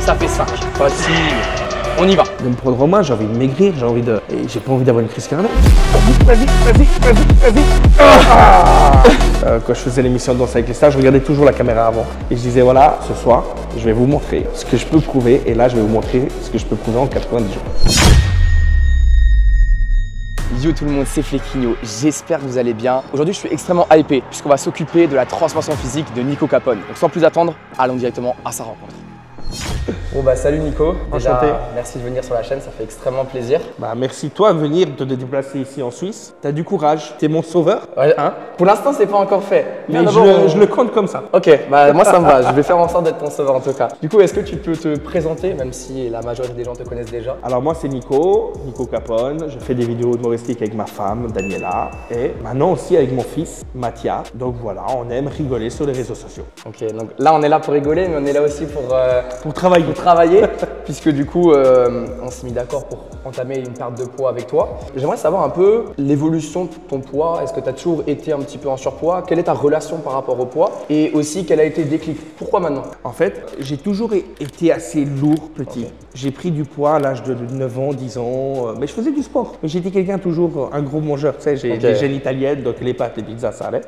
ça fait 5. Facile. On y va. De me prendre en main, j'ai envie de maigrir, et j'ai pas envie d'avoir une crise cardiaque. Vas-y. Quand je faisais l'émission de Danse avec les stars, je regardais toujours la caméra avant. Et je disais, voilà, ce soir, je vais vous montrer ce que je peux prouver. Et là, je vais vous montrer ce que je peux prouver en 90 jours. Yo tout le monde, c'est Flequinho, j'espère que vous allez bien. Aujourd'hui je suis extrêmement hypé puisqu'on va s'occuper de la transformation physique de Nico Capone. Donc sans plus attendre, allons directement à sa rencontre. Bon bah salut Nico, déjà, Enchanté. merci de venir sur la chaîne, ça fait extrêmement plaisir. Bah, merci toi de venir te déplacer ici en Suisse. T'as du courage, t'es mon sauveur. Ouais, Hein? pour l'instant c'est pas encore fait. Mais d'abord, je le compte comme ça. Ok, bah moi ça me va, je vais faire en sorte d'être ton sauveur en tout cas. Du coup, est-ce que tu peux te présenter, même si la majorité des gens te connaissent déjà? Alors moi c'est Nico Capone, je fais des vidéos humoristiques avec ma femme Daniela et maintenant aussi avec mon fils Mathia. Donc voilà, on aime rigoler sur les réseaux sociaux. Ok, donc là on est là pour rigoler, mais on est là aussi Pour travailler. puisque du coup on s'est mis d'accord pour entamer une perte de poids avec toi. J'aimerais savoir un peu l'évolution de ton poids. Est-ce que tu as toujours été un petit peu en surpoids? Quelle est ta relation par rapport au poids? Et aussi quel a été le déclic? Pourquoi maintenant? En fait, j'ai toujours été assez lourd petit. Ok. J'ai pris du poids à l'âge de 9 ans, 10 ans, mais je faisais du sport. Mais j'étais quelqu'un toujours, un gros mangeur, tu sais, j'ai Ok. des gènes italiennes, donc les pâtes, les pizzas, ça allait.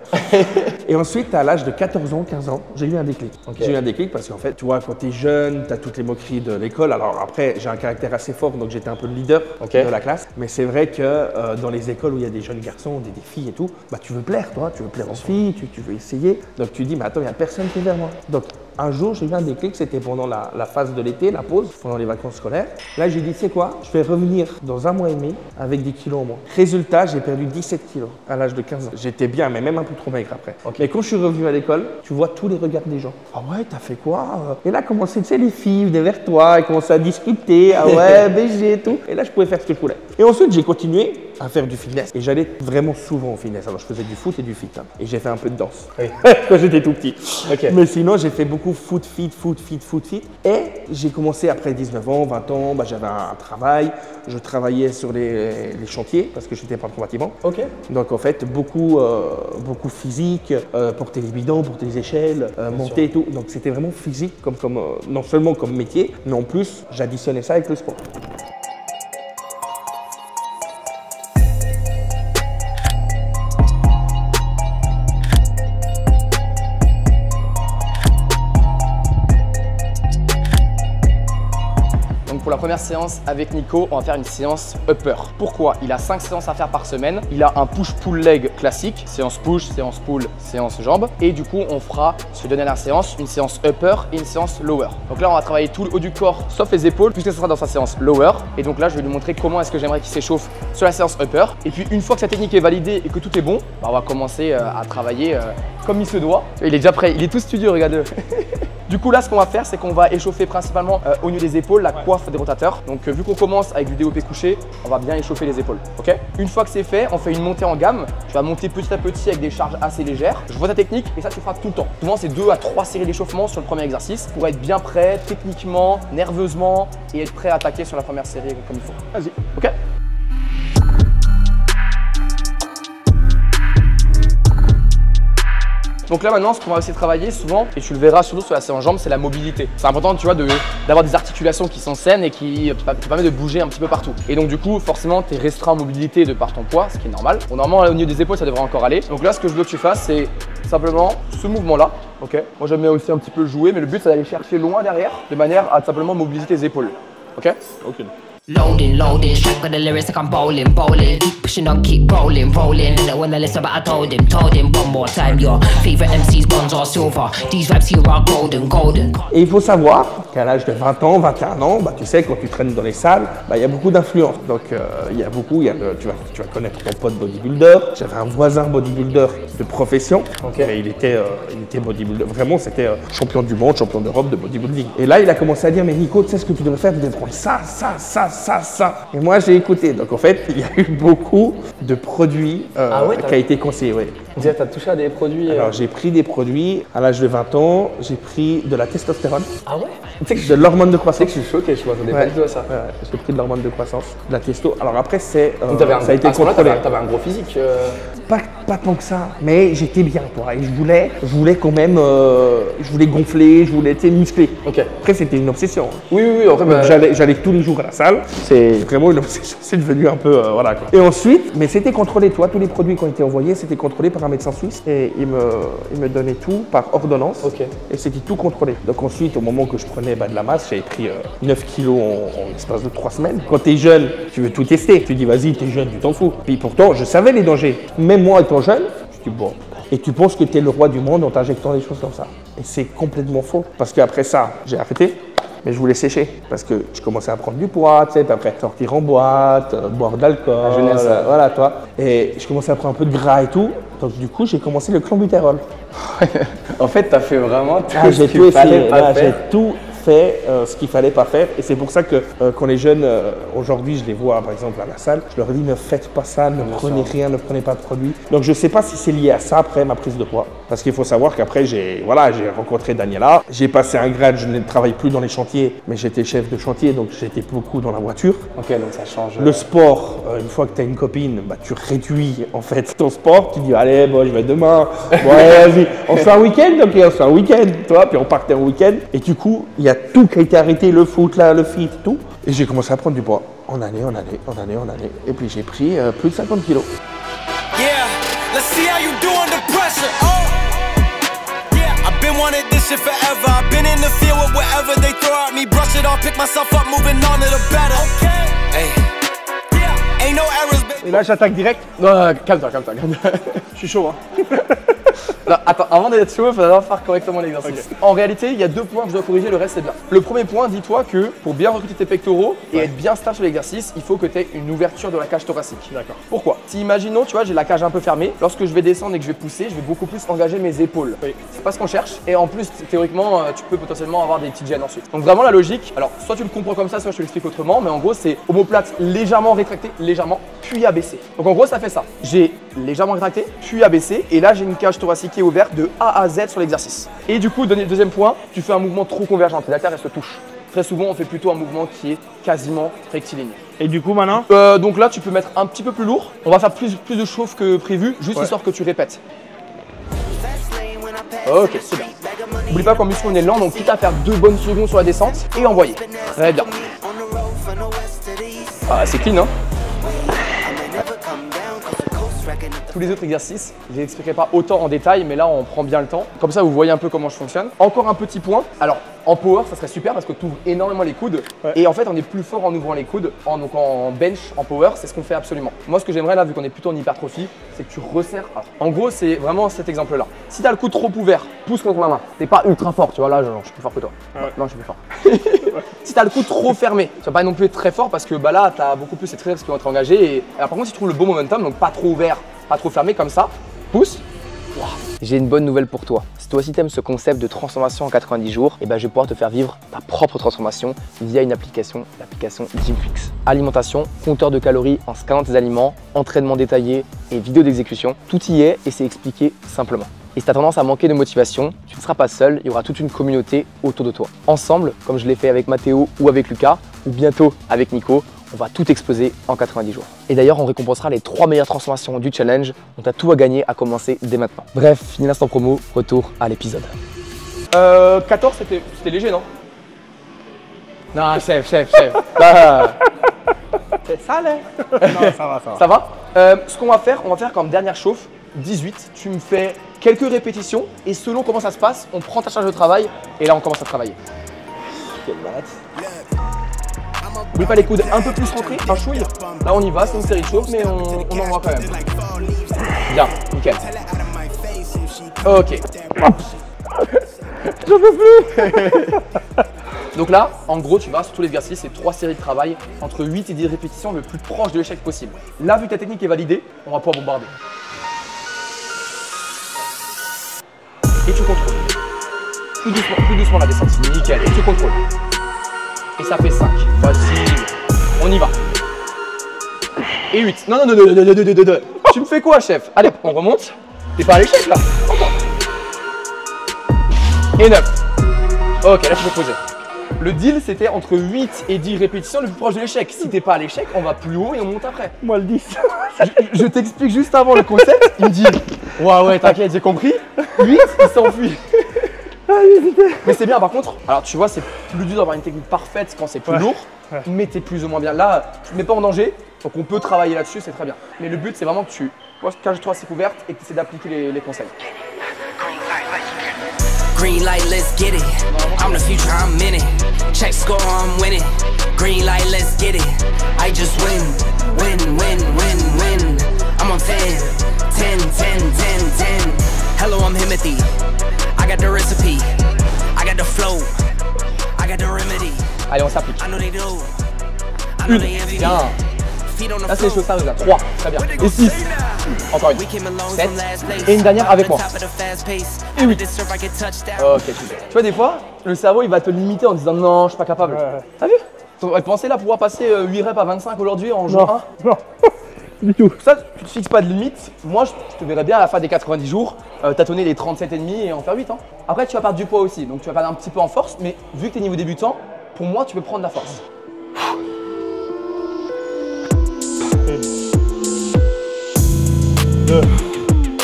Et ensuite, à l'âge de 14 ans, 15 ans, j'ai eu un déclic. Ok. J'ai eu un déclic parce qu'en fait, tu vois, quand tu es jeune, tu as toutes les moqueries de l'école. Alors après, j'ai un caractère assez fort, donc j'étais un peu le leader Ok. de la classe. Mais c'est vrai que dans les écoles où il y a des jeunes garçons, des filles et tout, bah tu veux plaire, toi, tu veux plaire aux filles, tu veux essayer. Donc tu dis, mais attends, il n'y a personne qui est vers moi. Donc un jour, j'ai eu un déclic, c'était pendant la phase de l'été, la pause, pendant les vacances scolaires. Là, j'ai dit, tu sais quoi, je vais revenir dans un mois et demi avec des kilos en moins. Résultat, j'ai perdu 17 kilos à l'âge de 15 ans. J'étais bien, mais même un peu trop maigre après. Ok. Mais quand je suis revenu à l'école, tu vois tous les regards des gens. Ah ouais, t'as fait quoi? Et là, commençaient, tu sais, les filles venaient vers toi, elles commençaient à discuter. Ah ouais, BG et tout. Et là, je pouvais faire ce que je voulais. Et ensuite, j'ai continué à faire du fitness. Et j'allais vraiment souvent au fitness. Alors, je faisais du foot et du fit. Hein. Et j'ai fait un peu de danse. Oui. Quand j'étais tout petit. Ok. Mais sinon, j'ai fait beaucoup foot, fit. Et j'ai commencé après 19 ans, 20 ans, bah, j'avais un travail. Je travaillais sur les chantiers parce que j'étais patron bâtiment. Ok. Donc en fait, beaucoup physique, porter les bidons, porter les échelles, monter et tout. Donc c'était vraiment physique, non seulement comme métier, mais en plus, j'additionnais ça avec le sport. Pour la première séance avec Nico, on va faire une séance upper. Pourquoi? Il a 5 séances à faire par semaine. Il a un push-pull leg classique, séance push, séance pull, séance jambes. Et du coup, on fera sur la dernière séance une séance upper et une séance lower. Donc là, on va travailler tout le haut du corps, sauf les épaules, puisque ce sera dans sa séance lower. Et donc là, je vais lui montrer comment est-ce que j'aimerais qu'il s'échauffe sur la séance upper. Et puis, une fois que sa technique est validée et que tout est bon, bah, on va commencer à travailler comme il se doit. Il est déjà prêt, il est tout studieux, regardez-le. Du coup là ce qu'on va faire c'est qu'on va échauffer principalement au niveau des épaules, la coiffe des rotateurs. Donc vu qu'on commence avec du développé couché, on va bien échauffer les épaules. Ok. Une fois que c'est fait, on fait une montée en gamme. Tu vas monter petit à petit avec des charges assez légères. Je vois ta technique et ça tu feras tout le temps. Souvent c'est 2 à 3 séries d'échauffement sur le premier exercice pour être bien prêt techniquement, nerveusement et être prêt à attaquer sur la première série comme il faut. Vas-y. Ok. Donc là maintenant, ce qu'on va essayer de travailler souvent, et tu le verras surtout sur la séance jambes, c'est la mobilité. C'est important, tu vois, d'avoir des articulations qui sont saines et qui te permettent de bouger un petit peu partout. Et donc du coup, forcément, tu es restreint en mobilité de par ton poids, ce qui est normal. Bon, normalement, au niveau des épaules, ça devrait encore aller. Donc là, ce que je veux que tu fasses, c'est simplement ce mouvement-là. Ok. Moi, j'aime bien aussi un petit peu jouer, mais le but, c'est d'aller chercher loin derrière, de manière à simplement mobiliser tes épaules. Ok. Ok. Loading, straight with the lyrics like I'm bowling. Keep pushing on, keep rolling. And when I listen, but I told him one more time. Your favorite MC's bronze or silver. These vibes here are golden. Et il faut savoir qu'à l'âge de 20 ans, 21 ans, bah, tu sais, quand tu traînes dans les salles, bah, il y a beaucoup d'influence. Donc il y a beaucoup, tu vas connaître ton pote bodybuilder. J'avais un voisin bodybuilder de profession. Ok. Mais il était bodybuilder. Vraiment, c'était champion du monde, champion d'Europe de bodybuilding. Et là, il a commencé à dire, mais Nico, tu sais ce que tu devrais faire? Tu devrais prendre ça. Et moi, j'ai écouté. Donc en fait, il y a eu beaucoup de produits qui a été conseillé. Ouais. Tu as touché à des produits. Alors j'ai pris des produits, à l'âge de 20 ans, j'ai pris de la testostérone, Ah ouais? de l'hormone de croissance. Je suis choqué, je m'attendais pas Ouais. du tout à ça. Ouais, j'ai pris de l'hormone de croissance, de la testo. Alors après, c'est Donc t'avais ça a été contrôlé. T'avais un gros physique. Pas tant que ça, mais j'étais bien, toi. Et je voulais quand même, je voulais gonfler, je voulais être musclé. Ok. Après, c'était une obsession. Oui, oui, oui. Après, Donc, j'allais tous les jours à la salle. C'est vraiment une obsession. C'est devenu un peu, voilà quoi. Et ensuite, mais c'était contrôlé, toi. Tous les produits qui ont été envoyés, c'était contrôlé par un médecin suisse. Et il me donnait tout par ordonnance. Ok. Et c'était tout contrôlé. Donc ensuite, au moment que je prenais de la masse, j'avais pris 9 kilos en l'espace de 3 semaines. Quand t'es jeune, tu veux tout tester. Tu dis, vas-y, t'es jeune, tu t'en fous. Puis pourtant, je savais les dangers. Même moi, étant jeune, je dis, bon. Et tu penses que tu es le roi du monde en t'injectant des choses comme ça. Et c'est complètement faux. Parce qu'après ça, j'ai arrêté. Mais je voulais sécher parce que je commençais à prendre du poids, tu sais, puis après sortir en boîte, boire de l'alcool, La jeunesse. voilà toi. Et je commençais à prendre un peu de gras et tout. Donc du coup, j'ai commencé le clenbuterol. En fait, t'as fait vraiment tout Ah, ce j'ai qu'il tout fallait essayé, pas là, j'ai faire. tout fait ce qu'il fallait pas faire. Et c'est pour ça que quand les jeunes, aujourd'hui, je les vois par exemple à la salle, je leur dis ne faites pas ça, ne prenez rien, ne prenez pas de produits. Donc je sais pas si c'est lié à ça après ma prise de poids. Parce qu'il faut savoir qu'après j'ai rencontré Daniela, j'ai passé un grade, je ne travaille plus dans les chantiers, mais j'étais chef de chantier, donc j'étais beaucoup dans la voiture. Ok, donc ça change. Le sport, une fois que tu as une copine, bah, tu réduis en fait ton sport. Tu dis allez, bon, je vais demain. Bon, allez, vas-y, on se fait un week-end, ok, on se fait un week-end, toi. Puis on partait en week-end. Et du coup, il y a tout qui a été arrêté, le foot, là, le fit, tout. Et j'ai commencé à prendre du poids. En année. Et puis j'ai pris plus de 50 kilos. Yeah, let's see how you do under pressure. Oh, yeah, I've been wanting this shit forever. I've been in the field with whatever they throw at me. Brush it off, pick myself up, moving on to the better. Okay, hey, yeah, ain't no errors. Et là, j'attaque direct. Non, calme-toi. Je suis chaud, hein. Non, attends, avant d'être chaud, il faut d'abord faire correctement l'exercice. En réalité, il y a 2 points que je dois corriger, le reste c'est bien. Le premier point, dis-toi que pour bien recruter tes pectoraux et être bien stable sur l'exercice, il faut que tu aies une ouverture de la cage thoracique. D'accord. Pourquoi? Si imaginons, tu vois, j'ai la cage un peu fermée, lorsque je vais descendre et que je vais pousser, je vais beaucoup plus engager mes épaules. Oui. C'est pas ce qu'on cherche. Et en plus, théoriquement, tu peux potentiellement avoir des petites gênes ensuite. Donc vraiment la logique, alors soit tu le comprends comme ça, soit je te l'explique autrement, mais en gros c'est omoplate légèrement rétracté, légèrement, puis abaissé. Donc en gros ça fait ça. J'ai légèrement rétracté, puis abaissé, et là j'ai une cage thoracique qui est ouverte de A à Z sur l'exercice. Et du coup, deuxième point, tu fais un mouvement trop convergent, tes haltères elles se touchent. Très souvent on fait plutôt un mouvement qui est quasiment rectiligne. Et du coup, maintenant Donc là tu peux mettre un petit peu plus lourd. On va faire plus de chauffe que prévu, juste histoire que tu répètes. Ok, c'est bien. N'oublie pas qu'en muscu on est lent, donc quitte à faire 2 bonnes secondes sur la descente et envoyer. Très bien. Ah, c'est clean, hein? Tous les autres exercices, je ne les expliquerai pas autant en détail, mais là on prend bien le temps. Comme ça vous voyez un peu comment je fonctionne. Encore un petit point. Alors en power ça serait super parce que tu ouvres énormément les coudes. Ouais. Et en fait on est plus fort en ouvrant les coudes. Donc en bench, en power, c'est ce qu'on fait absolument. Moi ce que j'aimerais là, vu qu'on est plutôt en hypertrophie, c'est que tu resserres. Alors, en gros c'est vraiment cet exemple là. Si tu as le coude trop ouvert, pousse contre ma main. T'es pas ultra fort, tu vois là je suis plus fort que toi. Ouais. Non je suis plus fort. Si tu as le coude trop fermé, tu vas pas non plus être très fort parce que bah là tu as beaucoup plus ces triceps qui vont être engagés. Et alors, par contre si tu trouves le bon momentum, donc pas trop ouvert, pas trop fermé comme ça, pousse. Wow. J'ai une bonne nouvelle pour toi. Si toi aussi t'aimes ce concept de transformation en 90 jours, et ben je vais pouvoir te faire vivre ta propre transformation via une application, l'application Gymfix. Alimentation, compteur de calories en scannant tes aliments, entraînement détaillé et vidéo d'exécution, tout y est et c'est expliqué simplement. Et si tu as tendance à manquer de motivation, tu ne seras pas seul, il y aura toute une communauté autour de toi. Ensemble, comme je l'ai fait avec Mathéo ou avec Lucas, ou bientôt avec Nico, on va tout exploser en 90 jours. Et d'ailleurs, on récompensera les 3 meilleures transformations du challenge. On a tout à gagner à commencer dès maintenant. Bref, fini l'instant promo, retour à l'épisode. 14, c'était léger, non? Non, chef. Là, C'est ça, là. Non, ça va. ça va? Ce qu'on va faire comme dernière chauffe, 18. Tu me fais quelques répétitions et selon comment ça se passe, on prend ta charge de travail et là, on commence à travailler. Quelle batte. N'oublie pas les coudes un peu plus rentrés, un chouille. Là on y va, c'est une série de chauffe mais on envoie quand même. Bien, nickel. Ok. J'en peux plus. Donc là, en gros, tu vas sur tout l'exercice, c'est 3 séries de travail entre 8 et 10 répétitions le plus proche de l'échec possible. Là, vu que ta technique est validée, on va pouvoir bombarder. Et tu contrôles. Plus doucement la descente. Nickel. Et tu contrôles. Et ça fait 5. Facile. On y va. Et 8. Non. Tu me fais quoi, chef? Allez, on remonte. T'es pas à l'échec là. Encore. Et 9. Ok, là tu peux poser. Le deal c'était entre 8 et 10 répétitions le plus proche de l'échec. Si t'es pas à l'échec, on va plus haut et on monte après. Moi le 10. Je t'explique juste avant le concept. Il me dit ouais, t'inquiète, j'ai compris. 8, il s'enfuit. Mais c'est bien par contre. Alors tu vois, c'est plus dur d'avoir une technique parfaite quand c'est plus lourd. Ouais. Mais t'es plus ou moins bien. Là, tu te mets pas en danger. Donc on peut travailler là-dessus, c'est très bien. Mais le but c'est vraiment que tu caches-toi assez couverte et que tu essaies d'appliquer les conseils. Green light, let's get it. I'm the future, I'm in it. Check score, I'm winning. Green light, let's get it. I just win, win, win, win, win. I'm on 10, 10, 10, 10, 10. Hello, I'm Himothy. I got the recipe. I got the flow. I got the remedy. Allez, on s'applique. I know they do. I know they envy me. Bien. Là, c'est les choses sérieuses là. 3, très bien. Et 6. Encore une. 7. Et une dernière avec moi. Et 8. Ok, super. Tu vois, des fois, le cerveau, il va te limiter en disant non, je suis pas capable. Ouais. T'as vu? T'aurais pensé là pouvoir passer 8 reps à 25 aujourd'hui en jour 1? Non, du tout. Ça, tu te fixes pas de limite. Moi, je te verrais bien à la fin des 90 jours tâtonner les 37,5 et en faire 8. Hein. Après, tu vas perdre du poids aussi. Donc, tu vas perdre un petit peu en force. Mais vu que tu es niveau débutant, pour moi, tu peux prendre de la force. 2,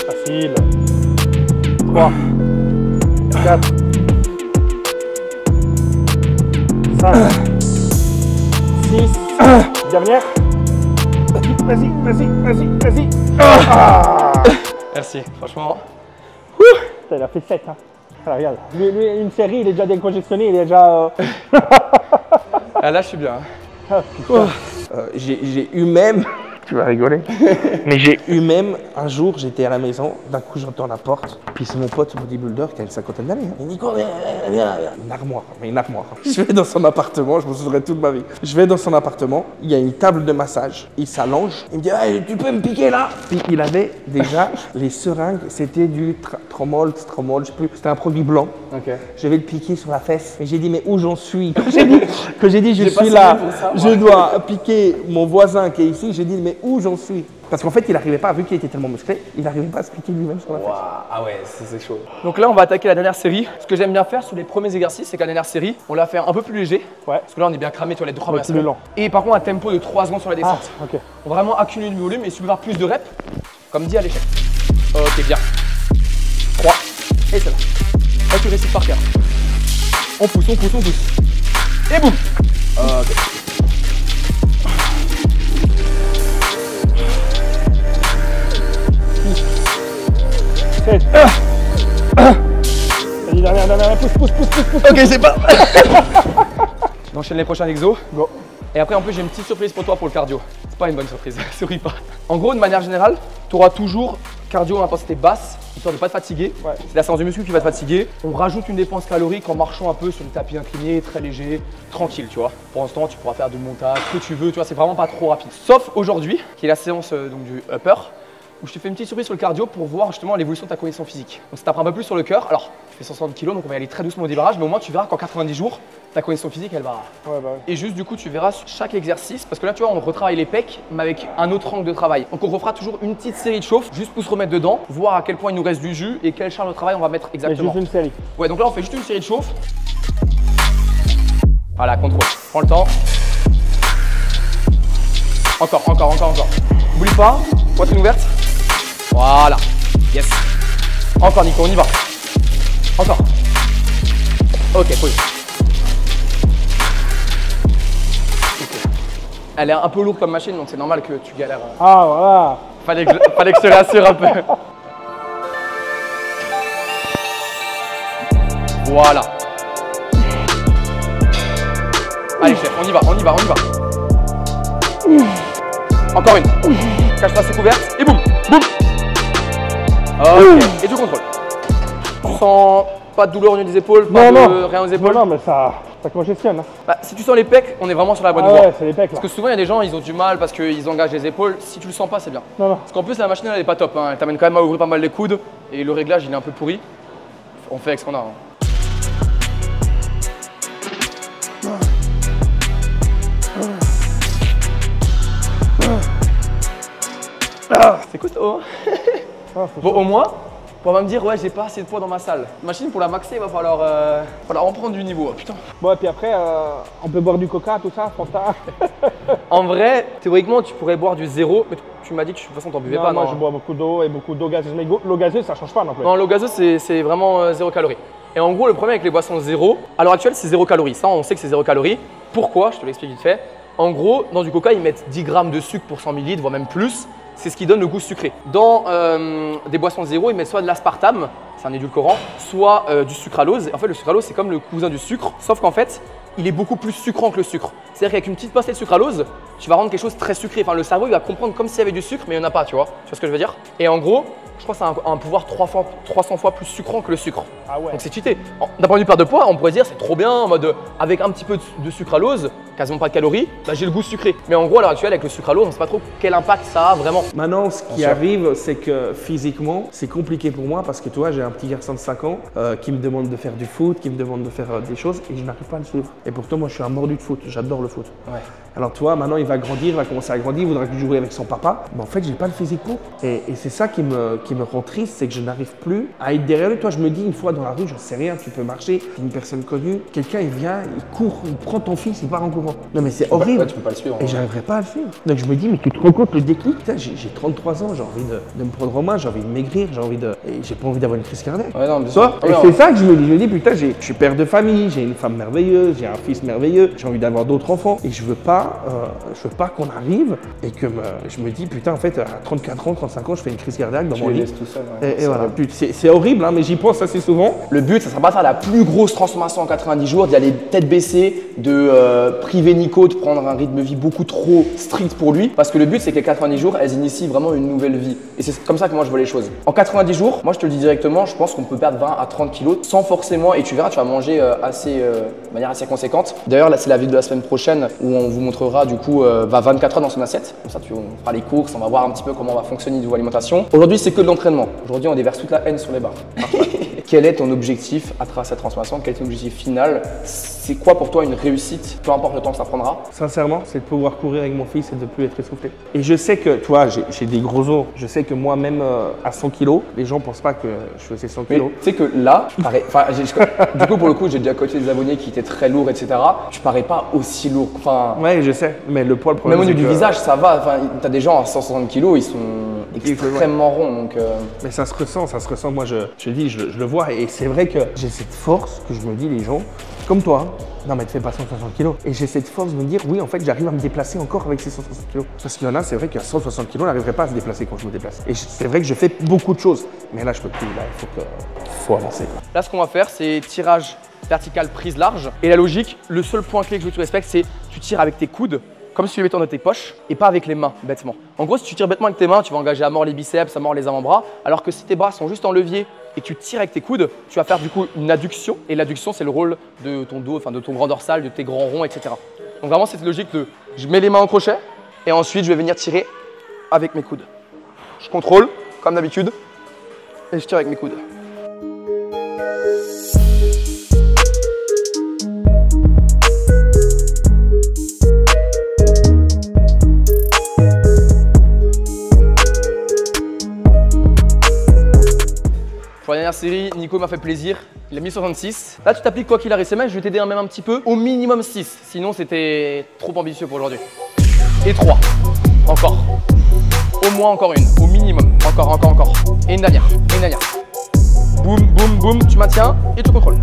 facile. 3, 4, 5, 6, dernière. Vas-y, vas-y, vas-y, vas-y. Merci, franchement. Putain, il a fait 7. Hein. Alors, regarde, lui, une série, il est déjà décongestionné, il est déjà. Ah, là, je suis bien. Ah, putain. J'ai eu même. Tu vas rigoler. Mais j'ai eu même un jour, j'étais à la maison, d'un coup j'entends la porte, puis c'est mon pote bodybuilder qui a une cinquantaine d'années. Hein. Il dit quoi? Une armoire, mais une armoire. Je vais dans son appartement, je me souviendrai toute ma vie. Je vais dans son appartement, il y a une table de massage, il s'allonge, il me dit hey, tu peux me piquer là? Puis il avait déjà les seringues, c'était du Tromol, je sais plus, c'était un produit blanc. Ok. Je vais le piquer sur la fesse. Et j'ai dit mais où j'en suis? Que j'ai dit je suis pas là, signé pour ça, je dois piquer mon voisin qui est ici. J'ai dit mais où j'en suis? Parce qu'en fait il n'arrivait pas, vu qu'il était tellement musclé, il n'arrivait pas à se piquer lui-même sur la fesse. Ah ouais, c'est chaud. Donc là, on va attaquer la dernière série. Ce que j'aime bien faire sur les premiers exercices, c'est que la dernière série, on l'a fait un peu plus léger. Ouais. Parce que là, on est bien cramé sur les 3 Ouais, premières plus séries. lent. Et par contre, un tempo de 3 secondes sur la descente. Ah, ok. On va vraiment accumuler du volume et si tu veux faire plus de reps, comme dit à l'échec. Ok, bien. 3. Et c'est là. Là, tu récites par cœur. On pousse, on pousse, on pousse. Et boum. Ok. Vas-y, dernière, pousse. Ok, c'est pas. On enchaîne les prochains exos. Go. Et après, en plus, j'ai une petite surprise pour toi pour le cardio. C'est pas une bonne surprise, souris pas. En gros, de manière générale, tu auras toujours cardio en intensité basse, histoire de pas te fatiguer. Ouais. C'est la séance de muscu qui va te fatiguer. On rajoute une dépense calorique en marchant un peu sur le tapis incliné, très léger, tranquille, tu vois. Pour l'instant, tu pourras faire du montage, ce que tu veux, tu vois, c'est vraiment pas trop rapide. Sauf aujourd'hui, qui est la séance donc, du upper, où je te fais une petite surprise sur le cardio pour voir justement l'évolution de ta condition physique. Donc ça t'apprend un peu plus sur le cœur. Alors, tu fais 160 kg, donc on va y aller très doucement au débarrage, mais au moins tu verras qu'en 90 jours, ta condition physique, elle va. Ouais, bah ouais. Et juste du coup, tu verras sur chaque exercice, parce que là, tu vois, on retravaille les pecs, mais avec un autre angle de travail. Donc on refera toujours une petite série de chauffe, juste pour se remettre dedans, voir à quel point il nous reste du jus et quelle charge de travail on va mettre Mais exactement. juste une série. Ouais, donc là, on fait juste une série de chauffe. Voilà, contrôle. Prends le temps. Encore. N'oublie pas, poitrine ouverte. Voilà. Yes. Encore, Nico, on y va. Encore. Ok, pause. Ok. Elle est un peu lourde comme machine, donc c'est normal que tu galères. Ah, voilà. Fallait que je te rassure un peu. Voilà. Allez, chef, on y va. Encore une. Cache-toi, c'est couverte. Et boum. Ok. Et tu contrôles. Tu sens pas de douleur au niveau des épaules, rien aux épaules? Non, mais ça congestionne. Hein. Bah, si tu sens les pecs, on est vraiment sur la bonne Ah voie. ouais, c'est les pecs là. Parce que souvent, il y a des gens, ils ont du mal parce qu'ils engagent les épaules. Si tu le sens pas, c'est bien. Non. Parce qu'en plus, la machine, elle est pas top. Hein. Elle t'amène quand même à ouvrir pas mal les coudes. Et le réglage, il est un peu pourri. On fait avec ce qu'on a. Hein. C'est costaud, hein. Bon, au moins, pour me dire, ouais, j'ai pas assez de poids dans ma salle. Machine, pour la maxer, il va falloir en prendre du niveau. Putain. Bon, et puis après, on peut boire du coca, tout ça, Fanta. En vrai, théoriquement, tu pourrais boire du zéro, mais tu m'as dit que de toute façon, t'en buvais pas, non? Moi, je bois beaucoup d'eau et beaucoup d'eau gazeuse. Mais l'eau gazeuse, ça change pas non plus. Non, l'eau gazeuse, c'est vraiment 0 calories. Et en gros, le problème avec les boissons zéro, à l'heure actuelle, c'est 0 calories. Ça, on sait que c'est 0 calories. Pourquoi? Je te l'explique vite fait. En gros, dans du coca, ils mettent 10 grammes de sucre pour 100 ml, voire même plus. C'est ce qui donne le goût sucré. Dans des boissons zéro, ils mettent soit de l'aspartame, c'est un édulcorant, soit du sucralose. En fait, le sucralose, c'est comme le cousin du sucre, sauf qu'en fait, il est beaucoup plus sucrant que le sucre. C'est-à-dire qu'avec une petite pincée de sucralose, tu vas rendre quelque chose de très sucré. Enfin, le cerveau, il va comprendre comme s'il y avait du sucre, mais il n'y en a pas, tu vois. Tu vois ce que je veux dire? Et en gros, je crois que c'est un pouvoir 300 fois plus sucrant que le sucre. Ah ouais. Donc c'est cheaté. D'un point de vue perte de poids, on pourrait dire c'est trop bien, en mode avec un petit peu de sucralose, quasiment pas de calories, bah, j'ai le goût sucré. Mais en gros, à l'heure actuelle, avec le sucralose, on ne sait pas trop quel impact ça a vraiment. Maintenant, ce qui arrive, c'est que physiquement, c'est compliqué pour moi parce que tu vois, j'ai un petit garçon de 5 ans qui me demande de faire du foot, qui me demande de faire des choses et je n'arrive pas à le suivre. Et pourtant, moi, je suis un mordu de foot, j'adore le foot. Ouais. Alors, tu vois, maintenant, il va grandir, il va commencer à grandir, il voudra jouer avec son papa. Mais en fait, j'ai pas le physique pour. Et c'est ça qui me rend triste, c'est que je n'arrive plus à être derrière lui. Toi, je me dis, une fois dans la rue, j'en sais rien, tu peux marcher, t'es une personne connue, quelqu'un, il vient, il court, il prend ton fils, il part en courant. Non, mais c'est horrible. Ouais, tu peux pas le suivre. Et j'arriverai pas à le suivre. Donc, je me dis, mais tu te rends compte le déclic? Putain, j'ai 33 ans, j'ai envie de me prendre en main, j'ai envie de maigrir, j'ai pas envie d'avoir une crise cardiaque. Ouais, non, bien Toi, sûr. et c'est ça que je me dis, putain, je suis père de famille, j'ai une femme merveilleuse, j'ai un fils merveilleux, j'ai envie d'avoir d'autres enfants. Et je veux pas qu'on arrive et que je me dis, putain, en fait, à 34 ans, 35 ans, je fais une crise cardiaque dans mon lit. Tout seul, ouais. Et voilà, c'est horrible, hein, mais j'y pense assez souvent. Le but, ça sera pas de faire la plus grosse transformation en 90 jours, d'y aller tête baissée, de priver Nico, de prendre un rythme de vie beaucoup trop strict pour lui. Parce que le but, c'est que les 90 jours, elles initient vraiment une nouvelle vie. Et c'est comme ça que moi, je vois les choses. En 90 jours, moi, je te le dis directement, je pense qu'on peut perdre 20 à 30 kilos sans forcément, et tu verras, tu vas manger de manière assez conséquente. D'ailleurs, là, c'est la vidéo de la semaine prochaine où on vous montrera du coup 24 heures dans son assiette. Comme ça, on fera les courses, on va voir un petit peu comment va fonctionner niveau alimentation. Aujourd'hui, c'est que de l'entraînement. Aujourd'hui, on déverse toute la haine sur les barres. Quel est ton objectif à travers cette transformation? Quel est ton objectif final? C'est quoi pour toi une réussite, peu importe le temps que ça prendra? Sincèrement, c'est de pouvoir courir avec mon fils et de ne plus être essoufflé. Et je sais que, toi, j'ai des gros os. Je sais que moi, même à 100 kilos, les gens ne pensent pas que je faisais 100 kilos. Tu sais que là, pareil, du coup, pour le coup, j'ai déjà coaché des abonnés qui étaient très lourds, etc. Tu parais pas aussi lourd. Ouais, je sais, mais le poids, le problème. Même au niveau du visage, ça va. Enfin, tu as des gens à 160 kilos, ils sont extrêmement ronds. Donc, Mais ça se ressent, Moi, je dis, je le vois. Et c'est vrai que j'ai cette force que je me dis, les gens, comme toi, non mais tu fais pas 160 kilos. Et j'ai cette force de me dire, oui, en fait, j'arrive à me déplacer encore avec ces 160 kilos. Parce qu'il y en a, c'est vrai qu'à 160 kilos, on n'arriverait pas à se déplacer quand je me déplace. Et c'est vrai que je fais beaucoup de choses. Mais là, je peux plus. Là, il faut avancer. Là, ce qu'on va faire, c'est tirage vertical, prise large. Et la logique, le seul point clé que je veux que tu respectes, c'est tu tires avec tes coudes, comme si tu les mettais dans tes poches, et pas avec les mains, bêtement. En gros, si tu tires bêtement avec tes mains, tu vas engager à mort les biceps, à mort les avant-bras. Alors que si tes bras sont juste en levier et tu tires avec tes coudes, tu vas faire du coup une adduction. Et l'adduction, c'est le rôle de ton dos, enfin de ton grand dorsal, de tes grands ronds, etc. Donc vraiment, cette logique de je mets les mains en crochet et ensuite je vais venir tirer avec mes coudes. Je contrôle, comme d'habitude, et je tire avec mes coudes. Pour la dernière série, Nico m'a fait plaisir, il a mis 66. Là, tu t'appliques quoi qu'il arrive, c'est même, je vais t'aider même un petit peu, au minimum 6, sinon c'était trop ambitieux pour aujourd'hui. Et 3, encore. Au moins encore une, au minimum, encore. Et une dernière, Boum, boum, boum, tu maintiens et tu contrôles.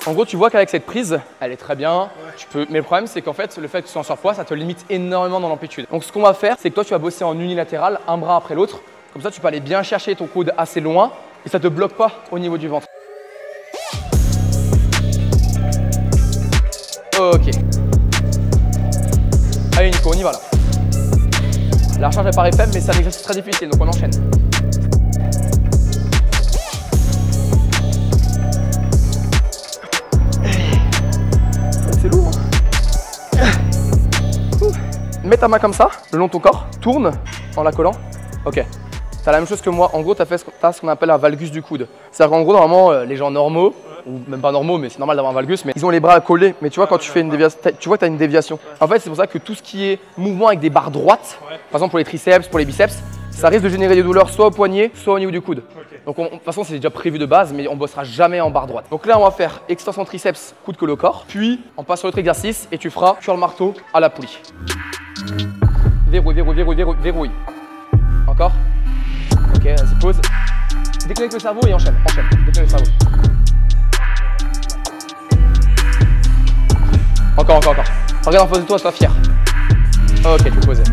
En gros, tu vois qu'avec cette prise, elle est très bien. Tu peux... Mais le problème, c'est qu'en fait, le fait que tu sois en surpoids, ça te limite énormément dans l'amplitude. Donc, ce qu'on va faire, c'est que toi, tu vas bosser en unilatéral, un bras après l'autre. Comme ça, tu peux aller bien chercher ton coude assez loin et ça ne te bloque pas au niveau du ventre. Ok. Allez, Nico, on y va là. La recharge, elle paraît faible, mais c'est un exercice très difficile, donc on enchaîne. C'est lourd. Mets ta main comme ça, le long de ton corps, tourne en la collant. Ok. Tu as la même chose que moi. En gros, tu as ce qu'on appelle un valgus du coude. C'est-à-dire qu'en gros, normalement, les gens normaux, ou même pas normaux, mais c'est normal d'avoir un valgus, mais ils ont les bras collés. Mais tu vois, quand tu fais une déviation, tu vois que tu as une déviation. En fait, c'est pour ça que tout ce qui est mouvement avec des barres droites, par exemple pour les triceps, pour les biceps, ça risque de générer des douleurs soit au poignet, soit au niveau du coude. Donc de toute façon, c'est déjà prévu de base, mais on bossera jamais en barre droite. Donc là, on va faire extension triceps, coude que le corps. Puis, on passe sur l'autre exercice et tu feras sur le marteau à la poulie. Verrouille, verrouille, verrouille, verrouille, verrouille. Encore. Ok, vas-y, pause. Déconnecte le cerveau et enchaîne, enchaîne. Déconnecte le cerveau. Encore, encore, encore. Regarde en face de toi, sois fier. Ok, tu peux poser.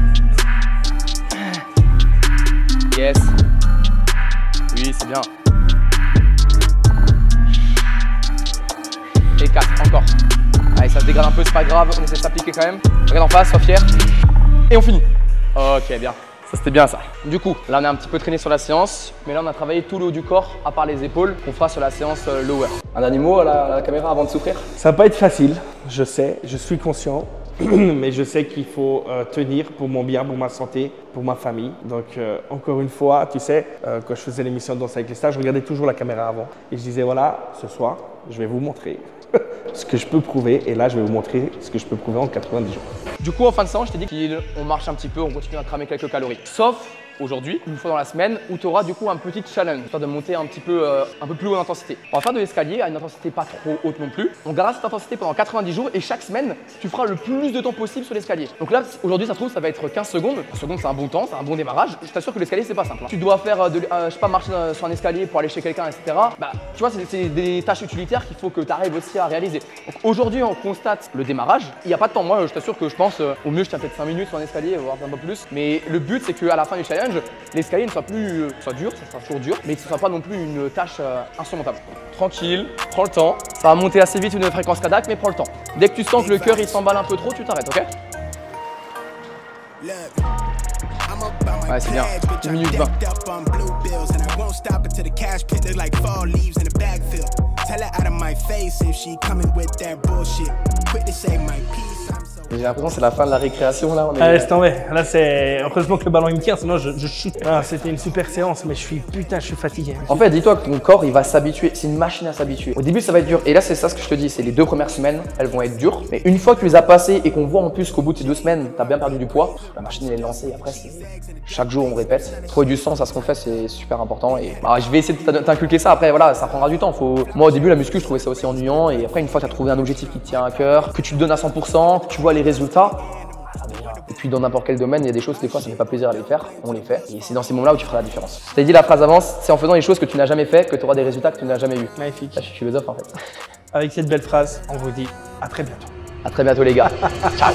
Yes. Oui, c'est bien. Et 4, encore. Allez, ça se dégrade un peu, c'est pas grave, on essaie de s'appliquer quand même. Regarde en face, sois fier. Et on finit. Ok, bien. Ça, c'était bien ça. Du coup, là, on est un petit peu traîné sur la séance, mais là, on a travaillé tout le haut du corps, à part les épaules, qu'on fera sur la séance lower. Un dernier mot à la caméra avant de souffrir? Ça va pas être facile, je sais, je suis conscient. Mais je sais qu'il faut tenir pour mon bien, pour ma santé, pour ma famille. Donc encore une fois, tu sais, quand je faisais l'émission de Danse avec les stars, je regardais toujours la caméra avant. Et je disais voilà, ce soir, je vais vous montrer ce que je peux prouver. Et là, je vais vous montrer ce que je peux prouver en 90 jours. Du coup, en fin de séance, je t'ai dit qu'on marche un petit peu, on continue à cramer quelques calories. Sauf aujourd'hui, une fois dans la semaine, où tu auras du coup un petit challenge, histoire de monter un peu plus haut en intensité. On va faire de l'escalier à une intensité pas trop haute non plus. On gardera cette intensité pendant 90 jours et chaque semaine, tu feras le plus de temps possible sur l'escalier. Donc là, aujourd'hui, ça se trouve, ça va être 15 secondes. 15 secondes, c'est un bon temps, c'est un bon démarrage. Je t'assure que l'escalier, c'est pas simple. Tu dois faire, je sais pas, marcher sur un escalier pour aller chez quelqu'un, etc. Bah, tu vois, c'est des tâches utilitaires qu'il faut que tu arrives aussi à réaliser. Donc aujourd'hui, on constate le démarrage. Il n'y a pas de temps. Moi, je t'assure que je pense, au mieux, je tiens peut-être 5 minutes sur un escalier, voire un peu plus. Mais le but, c'est qu'à la fin du challenge, l'escalier ne soit plus soit dur, ça sera toujours dur, mais que ce ne soit pas non plus une tâche insurmontable. Tranquille, prends le temps. Ça va monter assez vite une fréquence cardiaque, mais prends le temps. Dès que tu sens que le cœur il s'emballe un peu trop, tu t'arrêtes, ok? Ouais, c'est bien. 1 minute 20. J'ai l'impression que c'est la fin de la récréation là. Laisse tomber. Là, c'est heureusement que le ballon il me tient, sinon je chute. Ah, c'était une super séance, mais je suis fatigué. En fait, dis-toi que ton corps il va s'habituer. C'est une machine à s'habituer. Au début, ça va être dur. Et là, c'est ça ce que je te dis. C'est les 2 premières semaines, elles vont être dures. Mais une fois que tu les as passées et qu'on voit en plus qu'au bout de ces 2 semaines, tu as bien perdu du poids, la machine elle est lancée. Et après, chaque jour, on répète. Trouver du sens à ce qu'on fait, c'est super important. Et bah, je vais essayer de t'inculquer ça. Après, voilà, ça prendra du temps. Moi, au début, la muscu, je trouvais ça aussi ennuyant. Et après, une fois que tu as trouvé un objectif qui te tient à cœur, que tu te donnes à 100%, que tu vois les résultats. Et puis dans n'importe quel domaine, il y a des choses, des fois, ça ne fait pas plaisir à les faire, on les fait. Et c'est dans ces moments-là où tu feras la différence. Je t'ai dit la phrase avant, c'est en faisant les choses que tu n'as jamais fait que tu auras des résultats que tu n'as jamais vus. Magnifique. Là, je suis philosophe en fait. Avec cette belle phrase, on vous dit à très bientôt. À très bientôt les gars. Ciao.